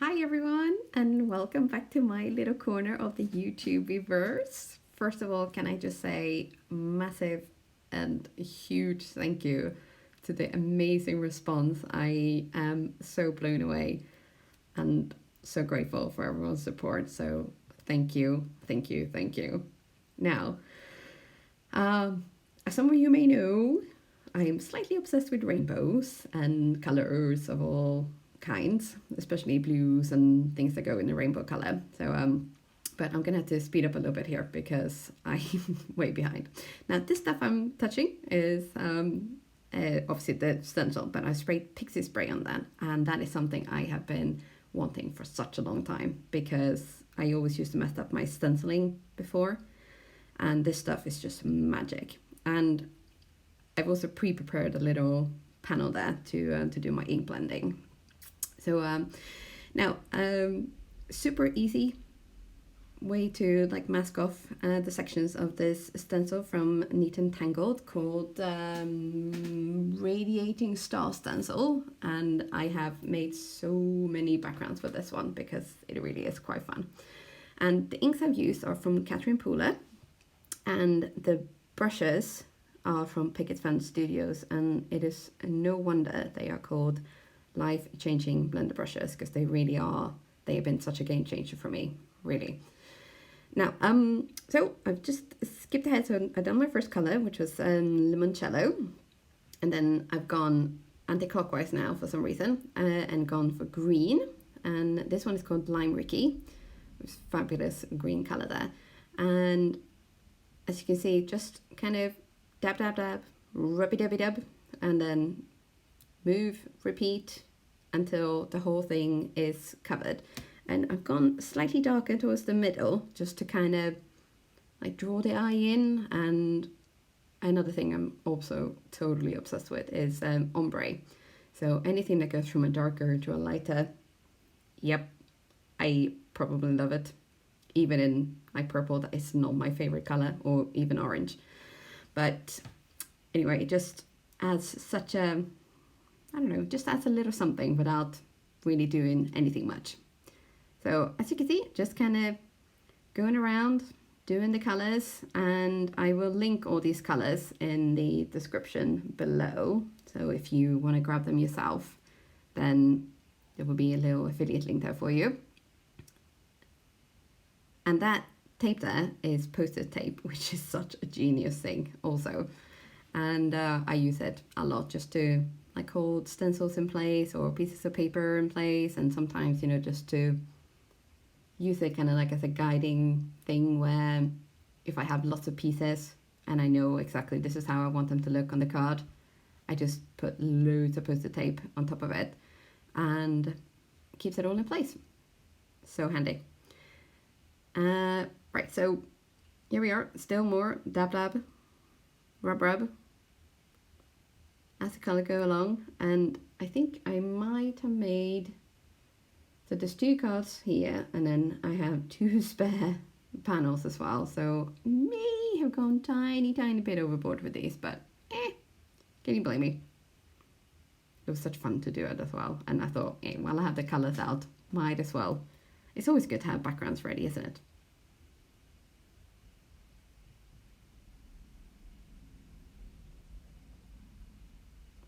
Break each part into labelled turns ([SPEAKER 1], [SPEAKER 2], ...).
[SPEAKER 1] Hi everyone, and welcome back to my little corner of the YouTubeverse. First of all, can I just say massive and huge thank you to the amazing response. I am so blown away and so grateful for everyone's support. So thank you, thank you, thank you. Now, as some of you may know, I am slightly obsessed with rainbows and colors of all kinds, especially blues and things that go in a rainbow color. But I'm gonna have to speed up a little bit here because I'm way behind. Now, this stuff I'm touching is obviously the stencil, but I sprayed pixie spray on that, and that is something I have been wanting for such a long time because I always used to mess up my stenciling before, and this stuff is just magic. And I've also pre-prepared a little panel there to do my ink blending. So now, super easy way to like mask off the sections of this stencil from Neat and Tangled called Radiating Star Stencil, and I have made so many backgrounds for this one because it really is quite fun. And the inks I've used are from Catherine Pooler, and the brushes are from Picket Fence Studios, and it is no wonder they are called life-changing blender brushes because they really are. They have been such a game changer for me, really. Now, so I've just skipped ahead. So I've done my first color, which was limoncello, and then I've gone anti-clockwise now for some reason and gone for green. And this one is called Lime Ricky, which is fabulous green color there. And as you can see, just kind of dab, dab, dab, rubby dubby dub, and then move, repeat until the whole thing is covered. And I've gone slightly darker towards the middle just to kind of like draw the eye in. And another thing I'm also totally obsessed with is ombre. So anything that goes from a darker to a lighter, yep, I probably love it. Even in like purple, that is not my favorite color, or even orange. But anyway, it just adds such a, I don't know, just adds a little something without really doing anything much. So as you can see, just kind of going around doing the colors, and I will link all these colors in the description below. So if you want to grab them yourself, then there will be a little affiliate link there for you. And that tape there is post-it tape, which is such a genius thing also. And I use it a lot just to like hold stencils in place or pieces of paper in place, and sometimes, you know, just to use it kind of like as a guiding thing where if I have lots of pieces and I know exactly this is how I want them to look on the card, I just put loads of post-it tape on top of it and keeps it all in place. So handy. Right, so here we are, still more dab dab, rub rub as the color go along. And I think I might have made, so there's two cards here, and then I have two spare panels as well, so may have gone tiny bit overboard with these, but can you blame me? It was such fun to do it as well, and I thought, while I have the colors out, might as well. It's always good to have backgrounds ready, isn't it?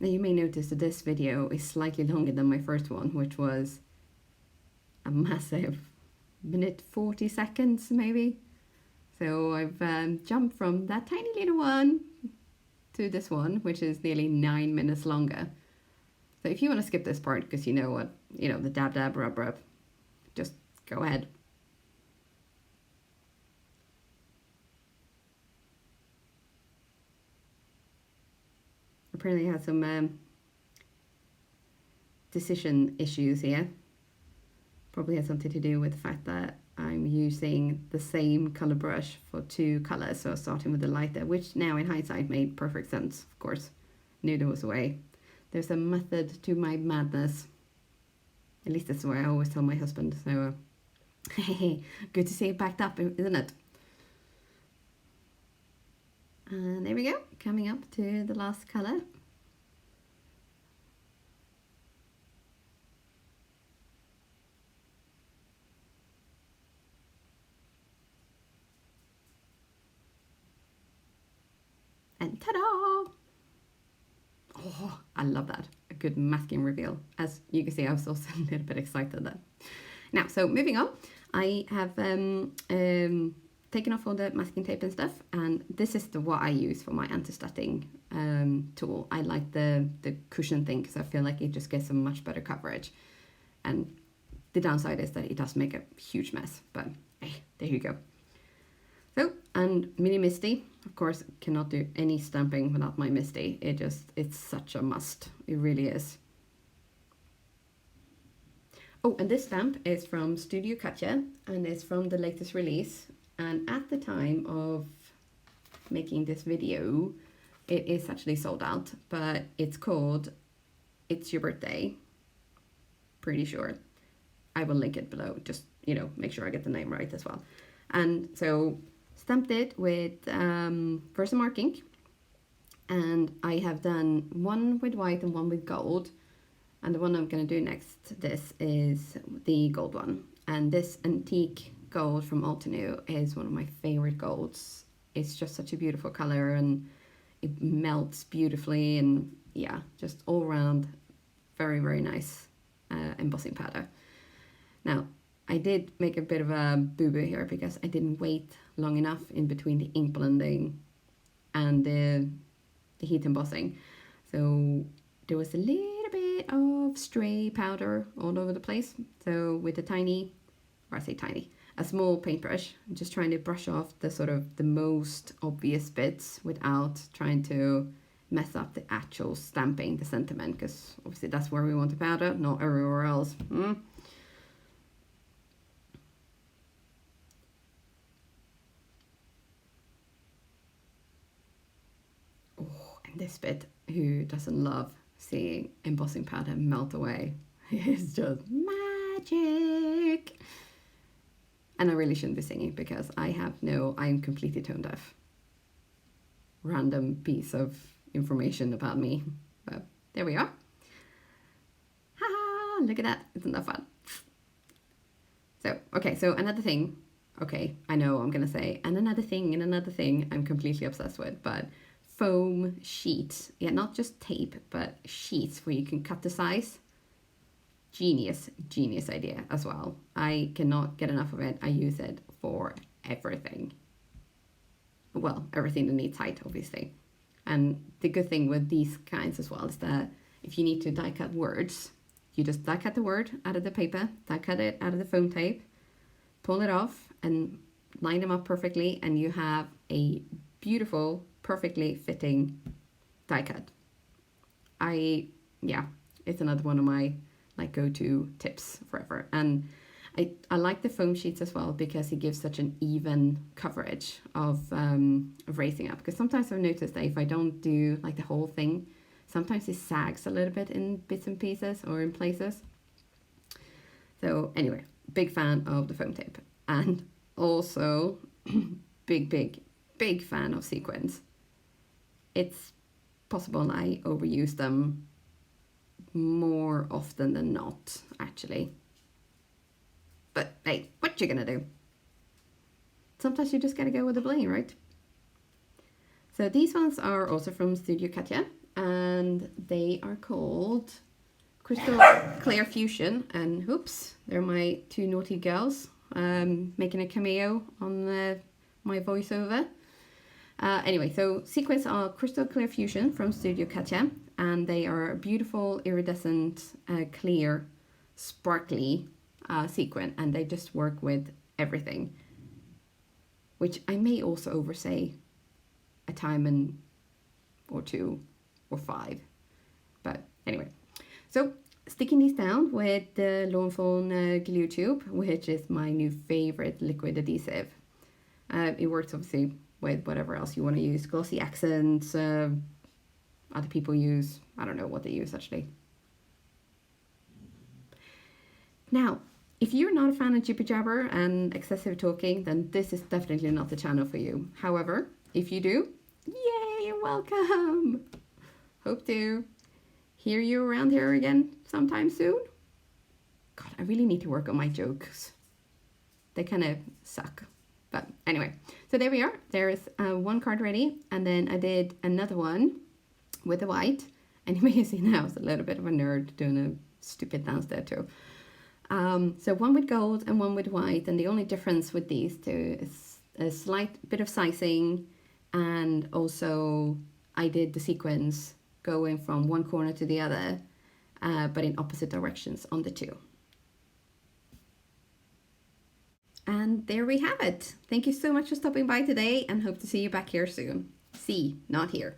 [SPEAKER 1] Now you may notice that this video is slightly longer than my first one, which was a massive minute 40 seconds maybe. So I've jumped from that tiny little one to this one, which is nearly 9 minutes longer. So if you want to skip this part because you know what, you know, the dab dab rub rub, just go ahead. Apparently I had some decision issues here. Probably has something to do with the fact that I'm using the same color brush for two colors. So starting with the lighter, which now in hindsight made perfect sense, of course. Knew there was a way. There's a method to my madness. At least that's the way I always tell my husband. So good to see it backed up, isn't it? And there we go, coming up to the last color. And ta-da! Oh, I love that. A good masking reveal. As you can see, I was also a little bit excited there. Now, so moving on, I have taken off all the masking tape and stuff, and this is what I use for my anti-stutting tool. I like the cushion thing because I feel like it just gets a much better coverage. And the downside is that it does make a huge mess, but hey, there you go. So, and Mini Misty, of course, cannot do any stamping without my Misty. It's such a must. It really is. Oh, and this stamp is from Studio Katia, and it's from the latest release. And at the time of making this video, it is actually sold out, but it's called It's Your Birthday. Pretty sure. I will link it below, just, make sure I get the name right as well. And so stamped it with Versamark ink, and I have done one with white and one with gold, and the one I'm going to do next, this is the gold one. And this antique gold from Altenew is one of my favorite golds. It's just such a beautiful color, and it melts beautifully, and yeah, just all around very, very nice embossing powder. Now, I did make a bit of a boo-boo here because I didn't wait long enough in between the ink blending and the heat embossing. So there was a little bit of stray powder all over the place. So with a small paintbrush, I'm just trying to brush off the most obvious bits without trying to mess up the actual stamping, the sentiment, because obviously that's where we want the powder, not everywhere else. This bit, who doesn't love seeing embossing powder melt away? It's just magic. And I really shouldn't be singing because I'm completely tone deaf. Random piece of information about me, but there we are. Ha! Look at that, isn't that fun? So another thing, I know I'm gonna say, and another thing I'm completely obsessed with, but foam sheets, not just tape, but sheets where you can cut the size. Genius idea as well. I cannot get enough of it. I use it for everything. Well, everything that needs height, obviously. And the good thing with these kinds as well is that if you need to die cut words, you just die cut the word out of the paper, die cut it out of the foam tape, pull it off and line them up perfectly, and you have a beautiful, perfectly fitting die cut. It's another one of my go-to tips forever. And I like the foam sheets as well because it gives such an even coverage of raising up. Because sometimes I've noticed that if I don't do the whole thing, sometimes it sags a little bit in bits and pieces or in places. So anyway, big fan of the foam tape, and also big fan of sequins. It's possible I overuse them more often than not, actually. But hey, what you gonna do? Sometimes you just gotta go with the bling, right? So these ones are also from Studio Katia, and they are called Crystal Clear Fusion. And oops, they're my two naughty girls making a cameo on my voiceover. Anyway, so sequins are Crystal Clear Fusion from Studio Katia, and they are beautiful, iridescent, clear, sparkly sequin, and they just work with everything, which I may also oversay a time or two or five. But anyway, so sticking these down with the Lawn Fawn glue tube, which is my new favorite liquid adhesive. It works obviously with whatever else you want to use, glossy accents, other people use, I don't know what they use actually. Now, if you're not a fan of jibber jabber and excessive talking, then this is definitely not the channel for you. However, if you do, yay, you're welcome. Hope to hear you around here again sometime soon. God, I really need to work on my jokes. They kind of suck. But anyway, so there we are. There's one card ready, and then I did another one with the white. And you may see now I was a little bit of a nerd doing a stupid dance there too. So one with gold and one with white, and the only difference with these two is a slight bit of sizing, and also I did the sequence going from one corner to the other, but in opposite directions on the two. And there we have it. Thank you so much for stopping by today, and hope to see you back here soon. See, not here.